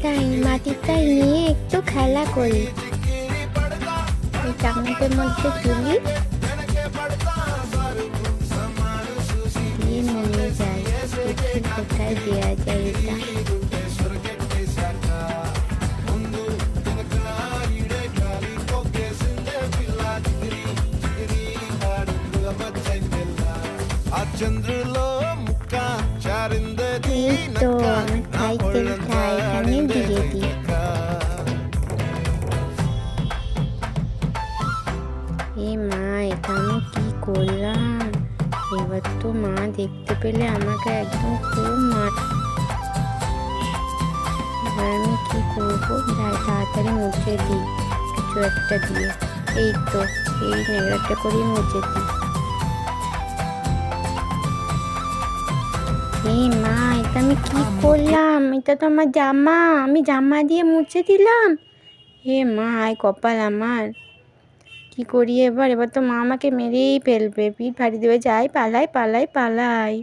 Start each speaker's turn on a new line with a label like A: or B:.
A: যাই, মাটিটাই নিয়ে একটু খেলা করি। এই চামচের মধ্যে তুলি, দিয়ে নিয়ে যাই। দেখি কোথায় দেওয়া যায় এটা। এই তো আমার সাইকেলটা এখানে দিয়ে দিই। এ মা, এটা আমি কি করলাম? এবার তো মা দেখতে পেলে আমাকে একদম খুব মার। এবার আমি কি করবো? যাই তাড়াতাড়ি মুছে দিই কিছু একটা দিয়ে। এই তো, এই ন্যাংরাটা করে মুছে দিই। এই মা, এটা আমি কি করলাম? এটা তো আমার জামা, আমি জামা দিয়ে মুছে দিলাম। হে মা, আয় কপাল আমার। কি করি এবার? এবার তো মা আমাকে মেরেই ফেলবে, পিঠ ফাড়ি দেবে। যাই, পালাই পালাই পালাই।